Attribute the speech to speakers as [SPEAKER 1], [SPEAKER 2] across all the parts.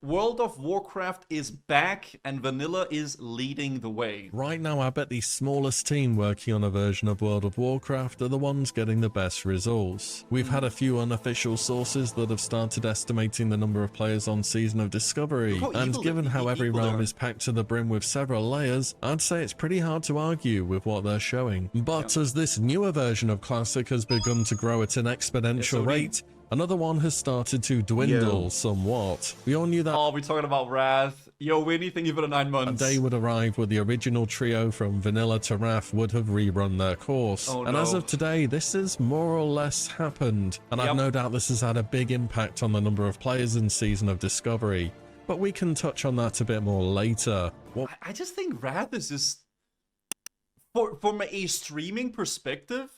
[SPEAKER 1] World of Warcraft is back and vanilla is leading the way.
[SPEAKER 2] Right now, I bet the smallest team working on a version of World of Warcraft are the ones getting the best results. We've had a few unofficial sources that have started estimating the number of players on Season of Discovery, and given how every realm is packed to the brim with several layers, I'd say it's pretty hard to argue with what they're showing. But as this newer version of Classic has begun to grow at an exponential rate, another one has started to dwindle somewhat. We all knew that.
[SPEAKER 1] Oh, we're talking about Wrath. Yo, Winnie, thank you for the 9 months.
[SPEAKER 2] A day would arrive where the original trio from Vanilla to Wrath would have rerun their course. And as of today, this has more or less happened. And I've no doubt this has had a big impact on the number of players in Season of Discovery. But we can touch on that a bit more later.
[SPEAKER 1] I just think Wrath is just... From a streaming perspective,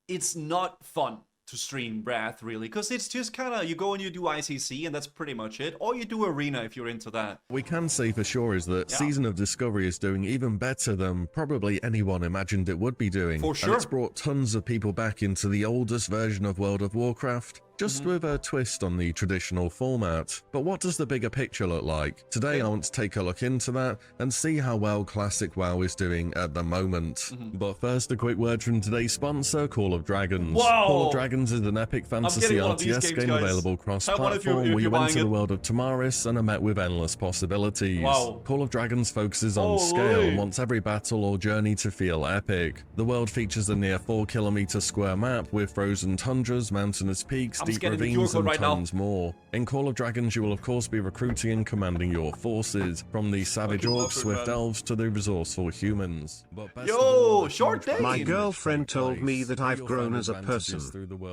[SPEAKER 1] it's not fun to stream Wrath, really, because it's just kind of, you go and you do ICC and that's pretty much it, or you do Arena if you're into that.
[SPEAKER 2] We can say for sure is that Season of Discovery is doing even better than probably anyone imagined it would be doing.
[SPEAKER 1] For sure.
[SPEAKER 2] And it's brought tons of people back into the oldest version of World of Warcraft, just with a twist on the traditional format. But what does the bigger picture look like? Today I want to take a look into that and see how well Classic WoW is doing at the moment. But first, a quick word from today's sponsor, Call of Dragons. Call of Dragons is an epic fantasy RTS game available cross-platform where you enter the world of Tamaris and are met with endless possibilities. Call of Dragons focuses on scale and wants every battle or journey to feel epic. The world features a near 4-kilometer square map with frozen tundras, mountainous peaks, deep ravines and tons more. In Call of Dragons, you will of course be recruiting and commanding your forces, from the savage orcs, swift elves to the resourceful humans.
[SPEAKER 1] Yo, short day!
[SPEAKER 3] My girlfriend told me that I've grown as a person.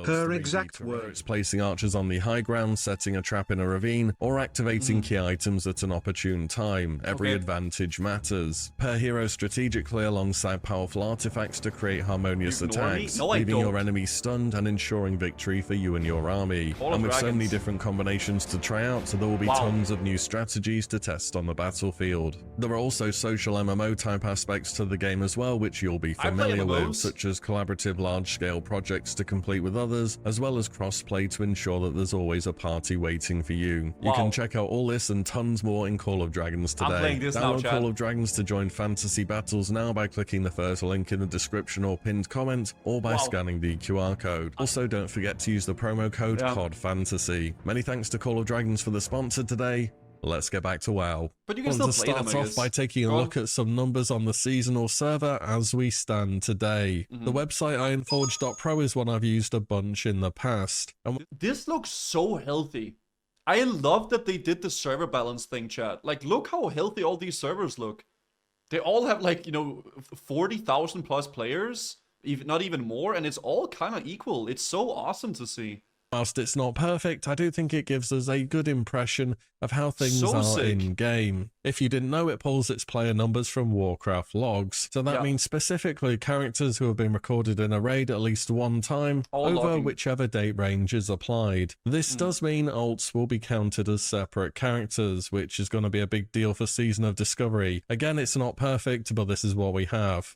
[SPEAKER 3] Her exact words:
[SPEAKER 2] placing archers on the high ground, setting a trap in a ravine, or activating key items at an opportune time. Every advantage matters. Pair heroes strategically alongside powerful artifacts to create harmonious attacks, leaving your enemies stunned and ensuring victory for you and your army. And with so many different combinations to try out, so there will be tons of new strategies to test on the battlefield. There are also social MMO type aspects to the game as well, which you'll be familiar with, such as collaborative large-scale projects to complete with others, as well as cross-play to ensure that there's always a party waiting for you. You can check out all this and tons more in Call of Dragons today.
[SPEAKER 1] I'm playing this now,
[SPEAKER 2] Download Call of Dragons to join fantasy battles now by clicking the first link in the description or pinned comment, or by scanning the QR code. Also, don't forget to use the promo code CODFANTASY. Many thanks to Call of Dragons for the sponsor today. Let's get back to WoW.
[SPEAKER 1] But you can still play them, I
[SPEAKER 2] start
[SPEAKER 1] guess.
[SPEAKER 2] off by taking a look at some numbers on the seasonal server as we stand today. The website ironforge.pro is one I've used a bunch in the past. And
[SPEAKER 1] this looks so healthy. I love that they did the server balance thing, chat. Like, look how healthy all these servers look. They all have, like, you know, 40,000 plus players, not even more, and it's all kind of equal. It's so awesome to see.
[SPEAKER 2] Whilst it's not perfect, I do think it gives us a good impression of how things are in-game. If you didn't know, it pulls its player numbers from Warcraft logs, so that means specifically characters who have been recorded in a raid at least one time, over whichever date range is applied. This does mean alts will be counted as separate characters, which is going to be a big deal for Season of Discovery. Again, it's not perfect, but this is what we have.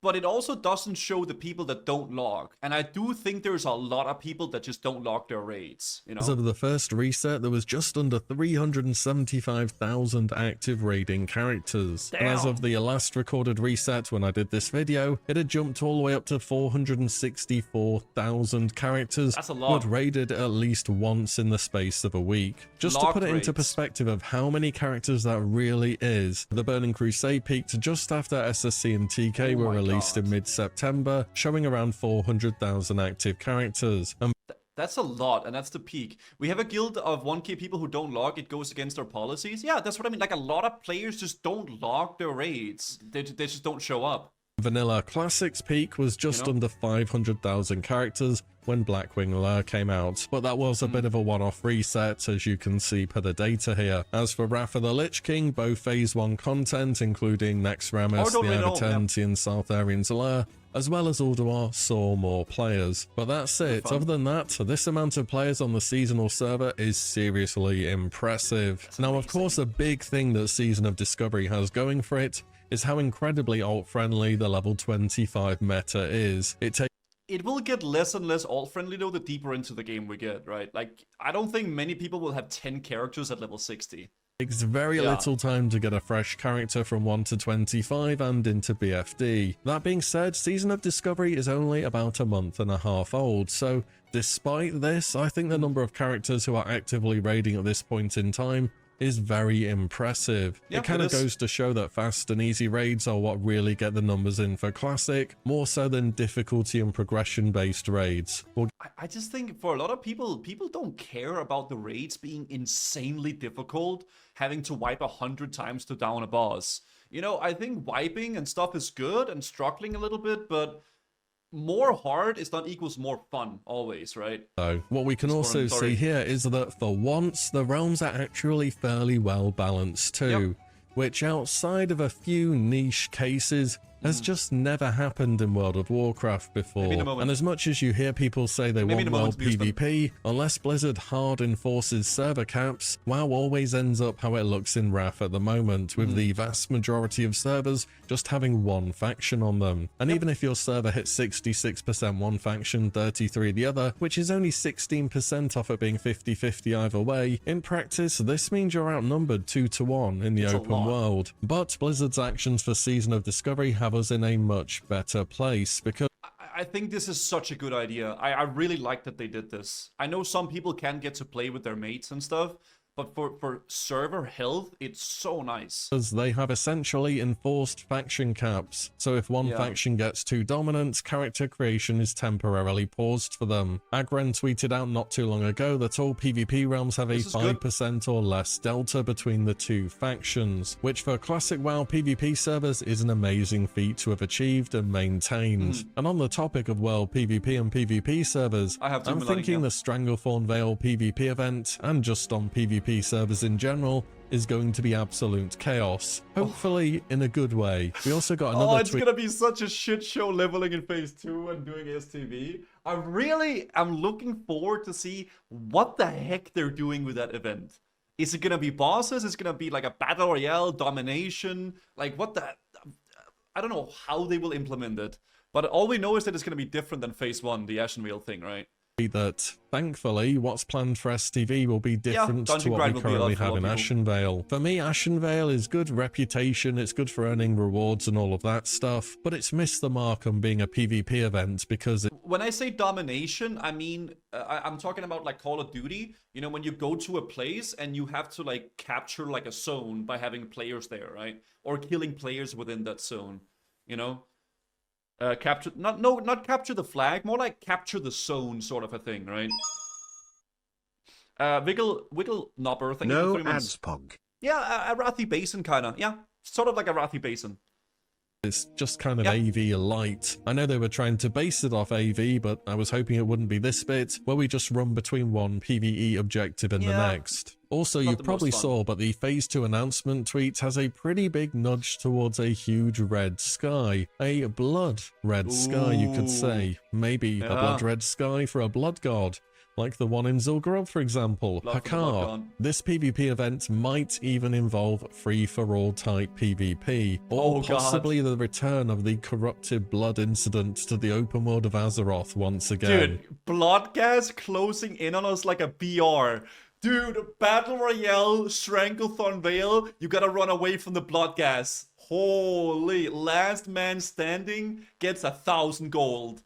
[SPEAKER 1] But it also doesn't show the people that don't log. And I do think there's a lot of people that just don't log their raids, you know?
[SPEAKER 2] As of the first reset, there was just under 375,000 active raiding characters. And as of the last recorded reset when I did this video, it had jumped all the way up to 464,000 characters who had raided at least once in the space of a week. Just to put it into perspective of how many characters that really is, the Burning Crusade peaked just after SSC and TK were released in mid-September, showing around 400,000 active characters. And
[SPEAKER 1] that's a lot, and that's the peak. We have a guild of 1k people who don't log. It goes against our policies. Yeah, that's what I mean. Like, a lot of players just don't log their raids. They just don't show up.
[SPEAKER 2] Vanilla Classic's peak was just under 500,000 characters when Blackwing Lure came out, but that was a bit of a one-off reset, as you can see per the data here. As for Wrath of the Lich King, both Phase 1 content, including Naxxramas, the Avatenti and Sartharian's Lair, as well as Ulduar, saw more players. But that's it. Other than that, this amount of players on the seasonal server is seriously impressive. Now, of course, a big thing that Season of Discovery has going for it is how incredibly alt-friendly the level 25 meta is.
[SPEAKER 1] It will get less and less alt-friendly though the deeper into the game we get, right? Like, I don't think many people will have 10 characters at level 60.
[SPEAKER 2] Takes very little time to get a fresh character from 1 to 25 and into BFD. That being said, Season of Discovery is only about a month and a half old, so despite this, I think the number of characters who are actively raiding at this point in time is very impressive.
[SPEAKER 1] Yeah,
[SPEAKER 2] it kind of goes to show that fast and easy raids are what really get the numbers in for Classic, more so than difficulty and progression based raids.
[SPEAKER 1] I just think for a lot of people don't care about the raids being insanely difficult, having to wipe 100 times to down a boss. You know, I think wiping and stuff is good and struggling a little bit, but more hard is not equals more fun always, right?
[SPEAKER 2] So what we can also see here is that for once the realms are actually fairly well balanced too, which outside of a few niche cases has just never happened in World of Warcraft before. And as much as you hear people say they want world PvP, unless Blizzard hard enforces server caps, WoW always ends up how it looks in Wrath at the moment, with the vast majority of servers just having one faction on them. And even if your server hits 66% one faction, 33 the other, which is only 16% off it being 50-50 either way, in practice this means you're outnumbered 2 to 1 in the open world. But Blizzard's actions for Season of Discovery have us in a much better place, because
[SPEAKER 1] I think this is such a good idea. I really like that they did this. I know some people can't get to play with their mates and stuff, but for server health, it's so nice.
[SPEAKER 2] They have essentially enforced faction caps, so if one faction gets too dominant, character creation is temporarily paused for them. Agren tweeted out not too long ago that all PvP realms have a 5% or less delta between the two factions, which for classic WoW PvP servers is an amazing feat to have achieved and maintained. And on the topic of world PvP and PvP servers, I'm thinking the Stranglethorn Vale PvP event, and just on PvP servers in general, is going to be absolute chaos. Hopefully in a good way. We also got another
[SPEAKER 1] it's gonna be such a shit show leveling in phase 2 and doing STV. I'm looking forward to see what the heck they're doing with that event. Is it gonna be bosses? Is it gonna be like a battle royale, domination? Like what the... I don't know how they will implement it. But all we know is that it's gonna be different than phase 1, the Ashen Wheel thing, right?
[SPEAKER 2] That thankfully what's planned for STV will be different to what we currently have in Ashen Vale. For me, Ashen Vale is good reputation, it's good for earning rewards and all of that stuff, but it's missed the mark on being a PvP event because
[SPEAKER 1] when I say domination, I mean I'm talking about like Call of Duty. You know, when you go to a place and you have to like capture like a zone by having players there, right? Or killing players within that zone, you know? Capture, not capture the flag, more like capture the zone sort of a thing, right? Wiggle Knobber, thank you for 3 months.
[SPEAKER 3] Pog.
[SPEAKER 1] Yeah, a Wrathy Basin kinda. Yeah, sort of like a Wrathy Basin.
[SPEAKER 2] It's just kind of AV light. I know they were trying to base it off AV, but I was hoping it wouldn't be this bit, where we just run between one PvE objective and the next. Also, you probably saw, but the Phase 2 announcement tweet has a pretty big nudge towards a huge red sky. A blood red sky, you could say. Maybe a blood red sky for a blood god. Like the one in Zul'Gurub, for example, Hakar. This PvP event might even involve free-for-all type PvP, or possibly the return of the corrupted blood incident to the open world of Azeroth once again.
[SPEAKER 1] Dude, blood gas closing in on us like a BR. Dude, Battle Royale, Stranglethorn Vale, you gotta run away from the blood gas. Holy, last man standing gets 1,000 gold.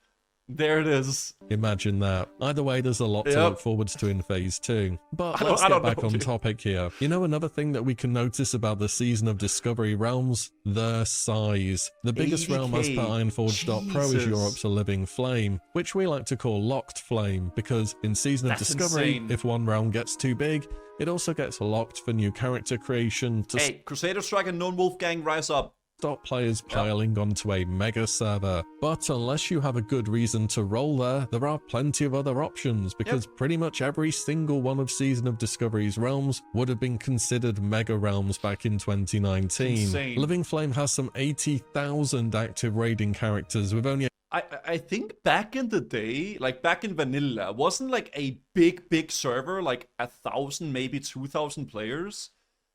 [SPEAKER 1] There it is.
[SPEAKER 2] Imagine that. Either way, there's a lot to look forward to in Phase 2. But let's get back on topic here. You know, another thing that we can notice about the Season of Discovery realms? Their size. The biggest realm as per Ironforge.pro is Europe's A Living Flame, which we like to call Locked Flame, because in Season of Discovery, if one realm gets too big, it also gets locked for new character creation.
[SPEAKER 1] Hey, Crusader Strike and Lone Wolf Gang, rise up.
[SPEAKER 2] Stop players piling onto a mega server. But unless you have a good reason to roll there are plenty of other options, because pretty much every single one of Season of Discovery's realms would have been considered mega realms back in 2019.
[SPEAKER 1] Insane.
[SPEAKER 2] Living Flame has some 80,000 active raiding characters with only
[SPEAKER 1] I think back in the day, like back in vanilla, wasn't like a big server, like 1,000, maybe 2,000 players?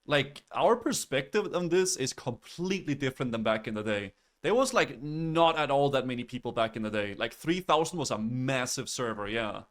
[SPEAKER 1] Like, our perspective on this is completely different than back in the day. There was like not at all that many people back in the day. Like 3,000 was a massive server, yeah.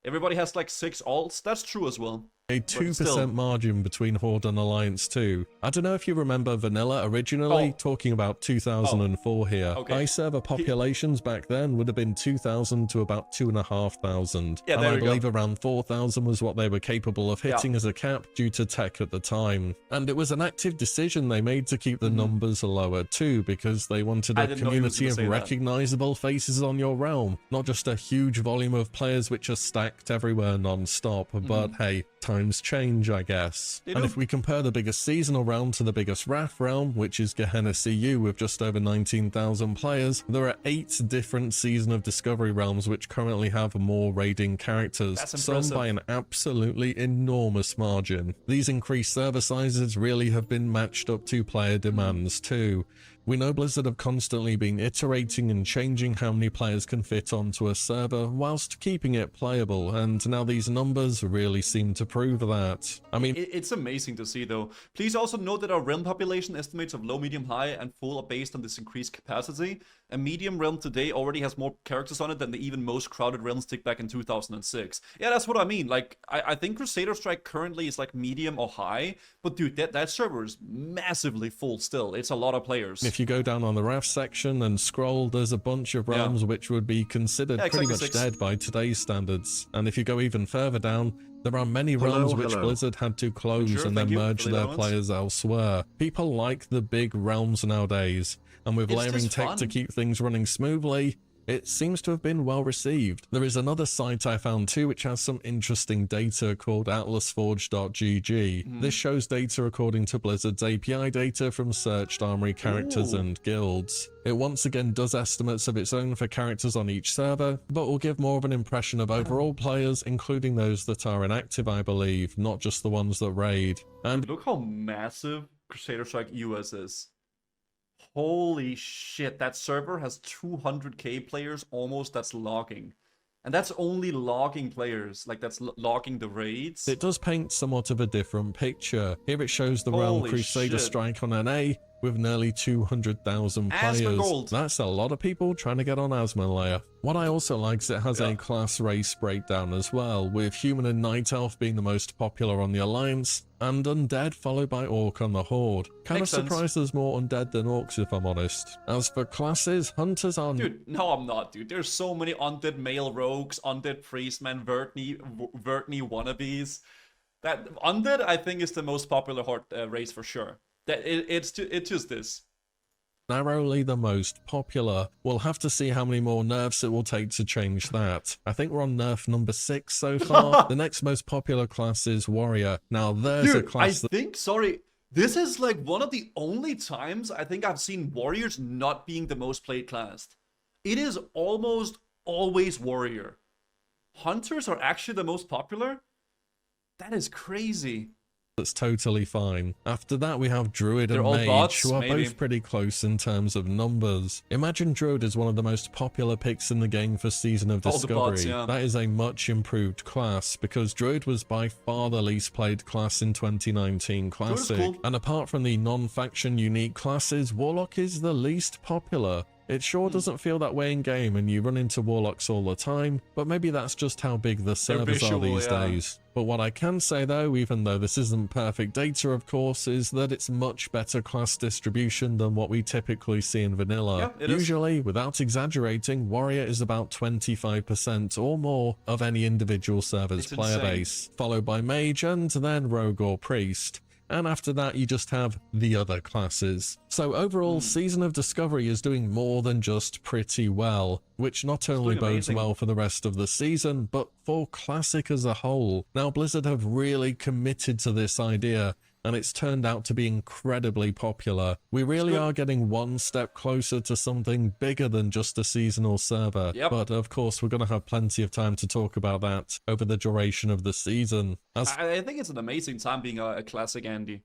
[SPEAKER 1] Everybody has like 6 alts. That's true as well.
[SPEAKER 2] A 2% margin between Horde and Alliance 2. I don't know if you remember Vanilla originally, talking about 2004 here.
[SPEAKER 1] Okay.
[SPEAKER 2] High server populations back then would have been 2,000 to about 2,500.
[SPEAKER 1] Yeah,
[SPEAKER 2] and
[SPEAKER 1] there
[SPEAKER 2] I
[SPEAKER 1] we
[SPEAKER 2] believe
[SPEAKER 1] go.
[SPEAKER 2] around 4,000 was what they were capable of hitting as a cap due to tech at the time. And it was an active decision they made to keep the numbers lower too, because they wanted a community of recognizable faces on your realm, not just a huge volume of players which are stacked everywhere non-stop. But hey, times change, I guess. And if we compare the biggest seasonal realm to the biggest Wrath realm, which is Gehenna CU with just over 19,000 players, there are 8 different Season of Discovery realms which currently have more raiding characters, some by an absolutely enormous margin. These increased server sizes really have been matched up to player demands too. We know Blizzard have constantly been iterating and changing how many players can fit onto a server whilst keeping it playable, and now these numbers really seem to prove that. I mean,
[SPEAKER 1] it's amazing to see though. Please also note that our realm population estimates of low, medium, high, and full are based on this increased capacity. A medium realm today already has more characters on it than the even most crowded realms did back in 2006. Yeah, that's what I mean. Like, I think Crusader Strike currently is like medium or high, but dude, that server is massively full still. It's a lot of players.
[SPEAKER 2] If you go down on the Wrath section and scroll, there's a bunch of realms which would be considered pretty much dead by today's standards. And if you go even further down, there are many realms which Blizzard had to close and then merge their players elsewhere. People like the big realms nowadays, and with layering tech to keep things running smoothly, it seems to have been well received. There is another site I found too which has some interesting data called atlasforge.gg. This shows data according to Blizzard's API data from searched Armory characters and guilds. It once again does estimates of its own for characters on each server, but will give more of an impression of overall players, including those that are inactive, I believe, not just the ones that raid. And
[SPEAKER 1] look how massive Crusader Strike US is. Holy shit, that server has 200k players almost that's logging. And that's only logging players, like that's logging the raids.
[SPEAKER 2] It does paint somewhat of a different picture. Here it shows the realm Crusader Strike on NA with nearly 200,000 players. That's a lot of people trying to get on Asmonlayer. What I also like is it has a class race breakdown as well, with Human and Night Elf being the most popular on the Alliance, and Undead followed by Orc on the Horde. Kind of surprised there's more Undead than Orcs if I'm honest. As for classes, Hunters are...
[SPEAKER 1] Dude, no I'm not, dude. There's so many Undead male rogues, Undead priestmen, Vertney wannabes. That Undead I think is the most popular Horde race for sure. It's just this.
[SPEAKER 2] Narrowly the most popular. We'll have to see how many more nerfs it will take to change that. I think we're on nerf number 6 so far. The next most popular class is Warrior. Now there's a class
[SPEAKER 1] this is like one of the only times I think I've seen Warriors not being the most played class. It is almost always Warrior. Hunters are actually the most popular? That is crazy.
[SPEAKER 2] That's totally fine. After that we have Druid and Mage, who are both pretty close in terms of numbers. Imagine Druid is one of the most popular picks in the game for Season of Discovery. That is a much improved class, because Druid was by far the least played class in 2019 Classic. And apart from the non-faction unique classes, Warlock is the least popular. It sure doesn't feel that way in game, and you run into Warlocks all the time, but maybe that's just how big the servers are these days. But what I can say though, even though this isn't perfect data of course, is that it's much better class distribution than what we typically see in vanilla. Usually, without exaggerating, Warrior is about 25% or more of any individual server's player base, followed by Mage and then Rogue or Priest. And after that you just have the other classes. So overall, Season of Discovery is doing more than just pretty well, which not only bodes well for the rest of the season, but for Classic as a whole. Now Blizzard have really committed to this idea, and it's turned out to be incredibly popular. We really are getting one step closer to something bigger than just a seasonal server. But of course, we're going to have plenty of time to talk about that over the duration of the season.
[SPEAKER 1] I think it's an amazing time being a Classic, Andy.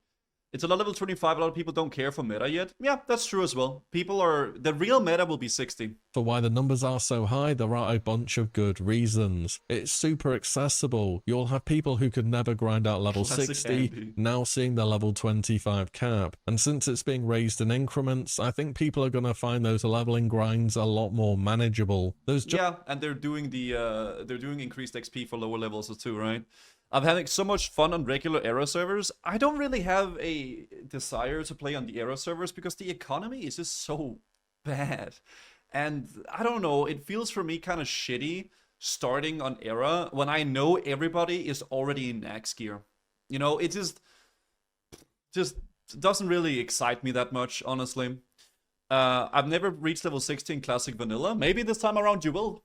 [SPEAKER 1] It's a level 25. A lot of people don't care for meta yet. Yeah, that's true as well. The real meta will be 60.
[SPEAKER 2] For why the numbers are so high, there are a bunch of good reasons. It's super accessible. You'll have people who could never grind out level
[SPEAKER 1] Classic
[SPEAKER 2] 60
[SPEAKER 1] Andy.
[SPEAKER 2] now seeing their level 25 cap. And since it's being raised in increments, I think people are going to find those leveling grinds a lot more manageable.
[SPEAKER 1] Yeah, and they're doing increased XP for lower levels too, right? I'm having so much fun on regular era servers. I don't really have a desire to play on the era servers because the economy is just so bad. And I don't know, it feels for me kind of shitty starting on era when I know everybody is already in max gear. You know, it just doesn't really excite me that much, honestly. I've never reached level 60 in classic vanilla. Maybe this time around you will.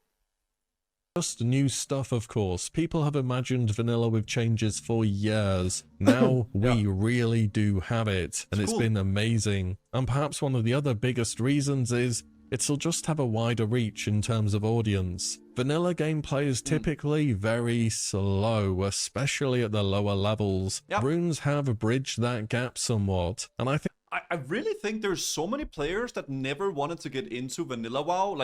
[SPEAKER 2] Just new stuff, of course. People have imagined vanilla with changes for years. Now we really do have it, and it's
[SPEAKER 1] cool.
[SPEAKER 2] been amazing. And perhaps one of the other biggest reasons is it'll just have a wider reach in terms of audience. Vanilla gameplay is typically very slow, especially at the lower levels. Runes have bridged that gap somewhat, and I think
[SPEAKER 1] I really think there's so many players that never wanted to get into vanilla WoW,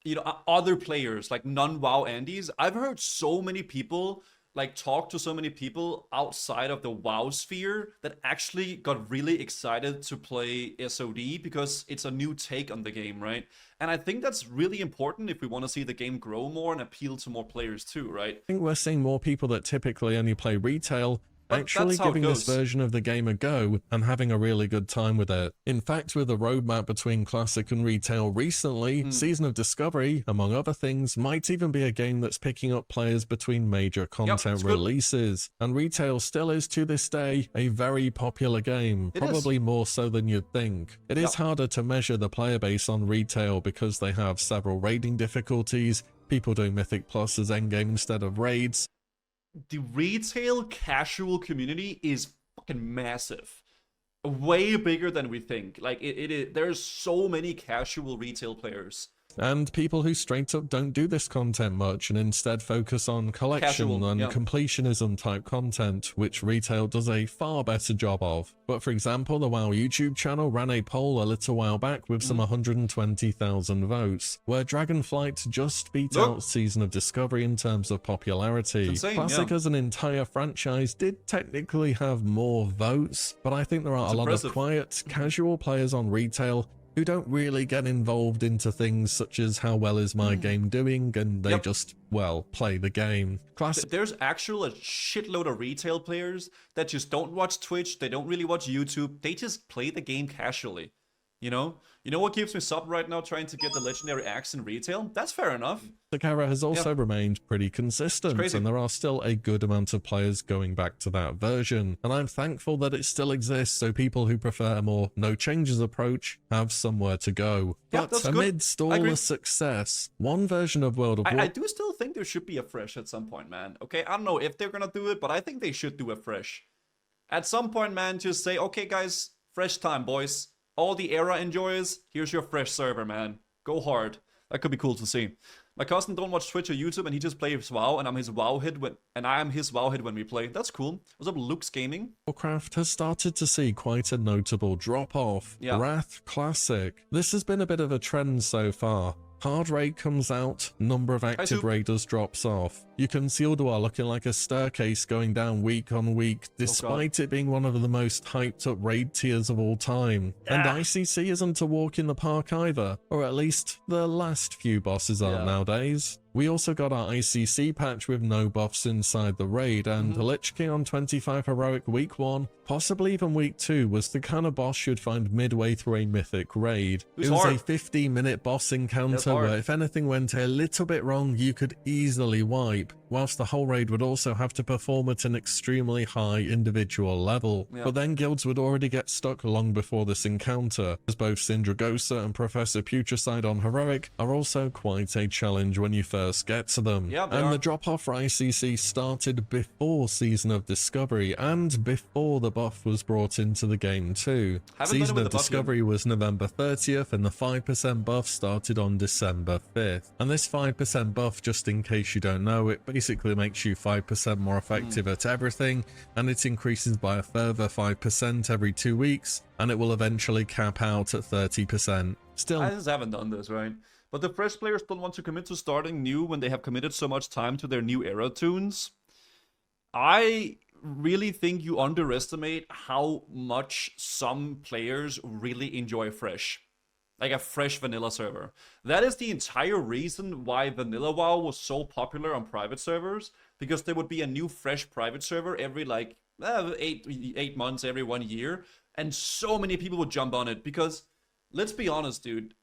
[SPEAKER 1] you know, other players, like non-WoW Andes. I've heard so many people, like, talk to so many people outside of the WoW sphere that actually got really excited to play SOD because it's a new take on the game, right? And I think that's really important if we want to see the game grow more and appeal to more players too, right?
[SPEAKER 2] I think we're seeing more people that typically only play retail actually giving this version of the game a go and having a really good time with it. In fact, with the roadmap between classic and retail recently, Season of Discovery, among other things, might even be a game that's picking up players between major content releases. And retail still is, to this day, a very popular game, probably more so than you'd think. It is harder to measure the player base on retail because they have several raiding difficulties, people doing Mythic Plus as endgame instead of raids.
[SPEAKER 1] The retail casual community is fucking massive. Way bigger than we think. Like, there's so many casual retail players.
[SPEAKER 2] And people who straight up don't do this content much and instead focus on collection and completionism type content, which retail does a far better job of. But for example, the WoW YouTube channel ran a poll a little while back with some 120,000 votes, where Dragonflight just beat out Season of Discovery in terms of popularity.
[SPEAKER 1] Insane,
[SPEAKER 2] Classic as an entire franchise did technically have more votes, but I think there are a lot of quiet, casual players on retail who don't really get involved into things such as how well is my game doing, and they just, well, play the game.
[SPEAKER 1] There's actually a shitload of retail players that just don't watch Twitch, they don't really watch YouTube, they just play the game casually, you know? You know what keeps me sub right now, trying to get the legendary axe in retail? That's fair enough.
[SPEAKER 2] The Kara has also remained pretty consistent, and there are still a good amount of players going back to that version, and I'm thankful that it still exists so people who prefer a more no changes approach have somewhere to go. But amidst all the success, one version of World of Warcraft...
[SPEAKER 1] I do still think there should be a fresh at some point, man. Okay, I don't know if they're gonna do it, but I think they should do a fresh. At some point, man, just say, okay guys, fresh time, boys. All the era enjoyers, here's your fresh server, man. Go hard. That could be cool to see. My cousin don't watch Twitch or YouTube, and he just plays WoW, and I'm his WoW head when we play. That's cool. What's up, Luke's Gaming?
[SPEAKER 2] Warcraft has started to see quite a notable drop-off. Wrath Classic. This has been a bit of a trend so far. Hard raid comes out, number of active raiders drops off. You can see Ulduar looking like a staircase going down week on week, despite it being one of the most hyped up raid tiers of all time. And ICC isn't a walk in the park either, or at least the last few bosses aren't nowadays. We also got our ICC patch with no buffs inside the raid, and Lich King on 25 Heroic week 1, possibly even week 2, was the kind of boss you'd find midway through a mythic raid. It was a 50-minute boss encounter where if anything went a little bit wrong, you could easily wipe, whilst the whole raid would also have to perform at an extremely high individual level. But then guilds would already get stuck long before this encounter, as both Syndragosa and Professor Putricide on Heroic are also quite a challenge when you first first get to them.
[SPEAKER 1] Yeah,
[SPEAKER 2] and the drop-off for ICC started before Season of Discovery and before the buff was brought into the game too. Season of Discovery was November 30th and the 5% buff started on December 5th. And this 5% buff, just in case you don't know, it basically makes you 5% more effective at everything, and it increases by a further 5% every 2 weeks, and it will eventually cap out at 30%. Still,
[SPEAKER 1] I just haven't done this, right? But the fresh players don't want to commit to starting new when they have committed so much time to their new era tunes. I really think you underestimate how much some players really enjoy fresh. Like a fresh vanilla server. That is the entire reason why Vanilla WoW was so popular on private servers, because there would be a new fresh private server every like 8 months, every 1 year, and so many people would jump on it because, let's be honest, dude,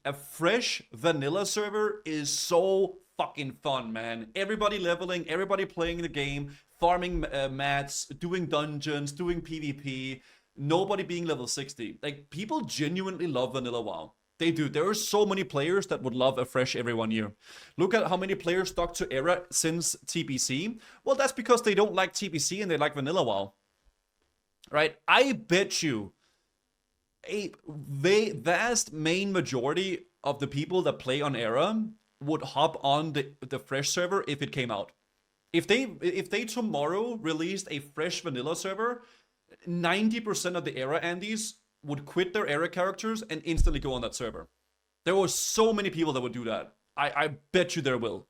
[SPEAKER 1] a fresh vanilla server is so fucking fun, man. Everybody leveling, everybody playing the game, farming mats, doing dungeons, doing PvP, nobody being level 60. Like, people genuinely love vanilla WoW. They do. There are so many players that would love a fresh every 1 year. Look at how many players stuck to era since TBC. Well, that's because they don't like TBC and they like vanilla WoW. Right? I bet you a vast main majority of the people that play on era would hop on the fresh server if it came out. If they tomorrow released a fresh vanilla server, 90% of the era Andes would quit their era characters and instantly go on that server. There were so many people that would do that. I bet you there will.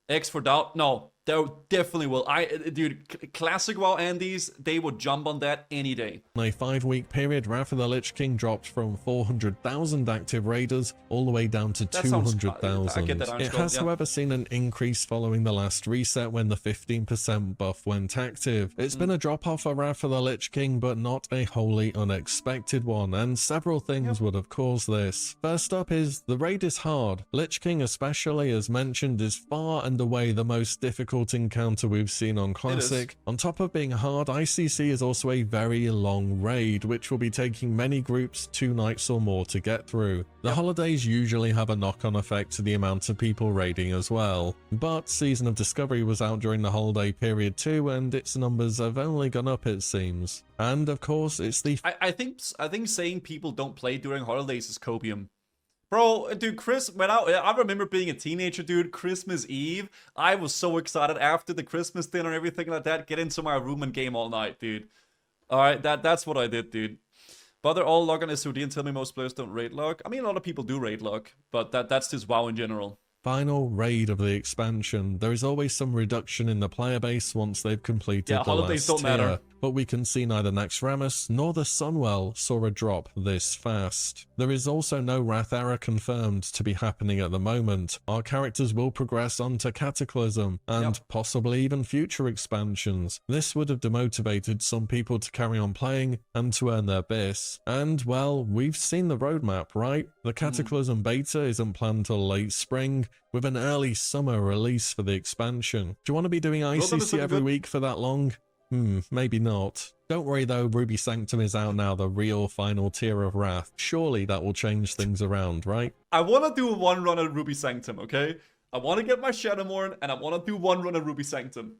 [SPEAKER 1] X for doubt? No, there definitely will. Dude, classic WoW Andes, they would jump on that any day.
[SPEAKER 2] In a 5-week period, Wrath of the Lich King dropped from 400,000 active raiders all the way down to 200,000. It has, however, seen an increase following the last reset when the 15% buff went active. It's been a drop-off for Wrath of the Lich King, but not a wholly unexpected one, and several things would have caused this. First up is, the raid is hard. Lich King, especially, as mentioned, is far and away the most difficult encounter we've seen on Classic. On top of being hard, ICC is also a very long raid, which will be taking many groups 2 nights or more to get through. The holidays usually have a knock-on effect to the amount of people raiding as well. But Season of Discovery was out during the holiday period too, and its numbers have only gone up, it seems. And of course, it's the...
[SPEAKER 1] I think saying people don't play during holidays is copium. Bro, dude, I remember being a teenager, dude, Christmas Eve, I was so excited after the Christmas dinner and everything like that, get into my room and game all night, dude. Alright, that's what I did, dude. But they're all log on SOD and tell me most players don't raid log. I mean, a lot of people do raid log, but that's just WoW in general.
[SPEAKER 2] Final raid of the expansion. There is always some reduction in the player base once they've completed the
[SPEAKER 1] holidays
[SPEAKER 2] last
[SPEAKER 1] don't
[SPEAKER 2] tier,
[SPEAKER 1] matter.
[SPEAKER 2] but we can see neither Naxxramas nor the Sunwell saw a drop this fast. There is also no Wrath era confirmed to be happening at the moment. Our characters will progress on to Cataclysm and possibly even future expansions. This would have demotivated some people to carry on playing and to earn their bis. And well, we've seen the roadmap, right? The Cataclysm beta isn't planned till late spring, with an early summer release for the expansion. Do you want to be doing ICC every week for that long? Maybe not. Don't worry though, Ruby Sanctum is out now, the real final tier of Wrath. Surely that will change things around, right?
[SPEAKER 1] I want to do one run at Ruby Sanctum, okay? I want to get my Shadowmourne, and I want to do one run at Ruby Sanctum.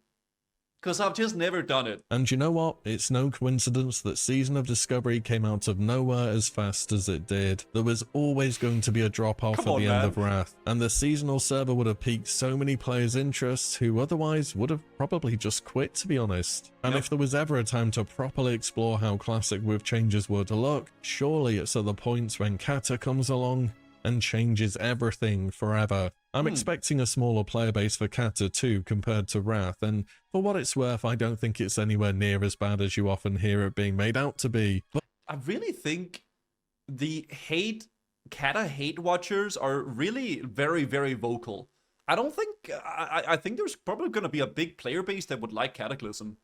[SPEAKER 1] Because I've just never done it.
[SPEAKER 2] And you know what? It's no coincidence that Season of Discovery came out of nowhere as fast as it did. There was always going to be a drop-off at the end of Wrath, and the seasonal server would have piqued so many players' interests who otherwise would have probably just quit, to be honest. And if there was ever a time to properly explore how Classic with changes were to look, surely it's at the points when Kata comes along and changes everything forever. I'm expecting a smaller player base for Kata too compared to Wrath, and for what it's worth, I don't think it's anywhere near as bad as you often hear it being made out to be. But
[SPEAKER 1] I really think the Kata hate watchers are really very, very vocal. I don't think, I think there's probably going to be a big player base that would like Cataclysm.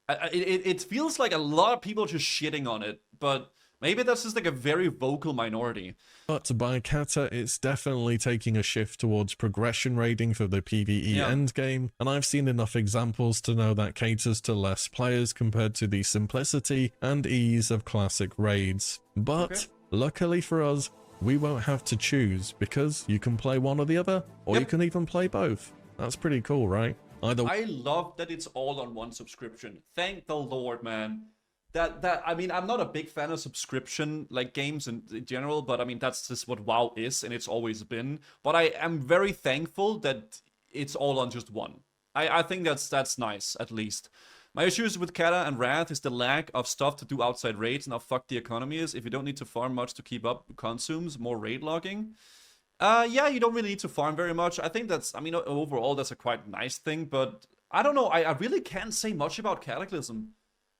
[SPEAKER 1] It feels like a lot of people just shitting on it, but maybe that's just like a very vocal minority.
[SPEAKER 2] But by Kata, it's definitely taking a shift towards progression raiding for the PvE endgame, and I've seen enough examples to know that caters to less players compared to the simplicity and ease of classic raids. But luckily for us, we won't have to choose because you can play one or the other, or you can even play both. That's pretty cool, right?
[SPEAKER 1] I love that it's all on one subscription. Thank the Lord, man. I mean, I'm not a big fan of subscription like games in general, but I mean that's just what WoW is, and it's always been. But I am very thankful that it's all on just one. I think that's nice, at least. My issues with Kata and Wrath is the lack of stuff to do outside raids and how fucked the economy is. If you don't need to farm much to keep up consumes, more raid logging. Yeah, you don't really need to farm very much. I think I mean, overall, that's a quite nice thing, but I don't know. I really can't say much about Cataclysm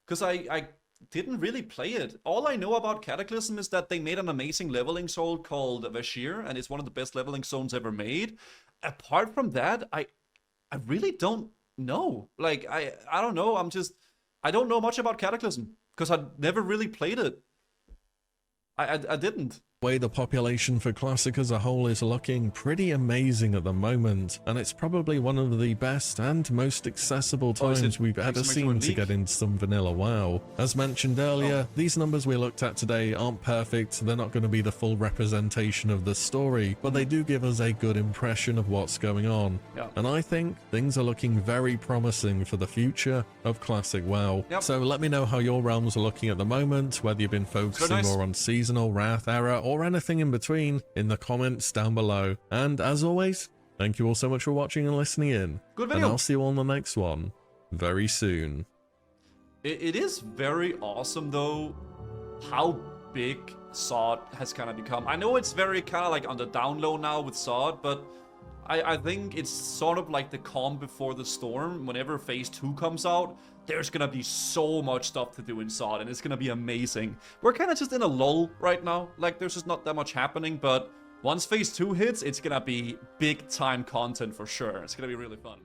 [SPEAKER 1] because I didn't really play it. All I know about Cataclysm is that they made an amazing leveling zone called Vashir, and it's one of the best leveling zones ever made. Apart from that, I really don't know. Like, I don't know. I don't know much about Cataclysm because I never really played it. I didn't.
[SPEAKER 2] Way the population for Classic as a whole is looking pretty amazing at the moment, and it's probably one of the best and most accessible times we've ever seen to get into some vanilla WoW. As mentioned earlier, these numbers we looked at today aren't perfect, they're not going to be the full representation of the story, but they do give us a good impression of what's going on. And I think things are looking very promising for the future of Classic WoW. So let me know how your realms are looking at the moment, whether you've been focusing more on seasonal, Wrath, Era, or anything in between in the comments down below. And as always, thank you all so much for watching and listening in.
[SPEAKER 1] Good video.
[SPEAKER 2] And I'll see you all in the next one very soon.
[SPEAKER 1] It is very awesome though how big SOD has kind of become. I know it's very kind of like on the down low now with SOD, but I think it's sort of like the calm before the storm. Whenever phase 2 comes out, there's gonna be so much stuff to do in SOD, and it's gonna be amazing. We're kind of just in a lull right now. Like, there's just not that much happening, but once phase 2 hits, it's gonna be big time content for sure. It's gonna be really fun.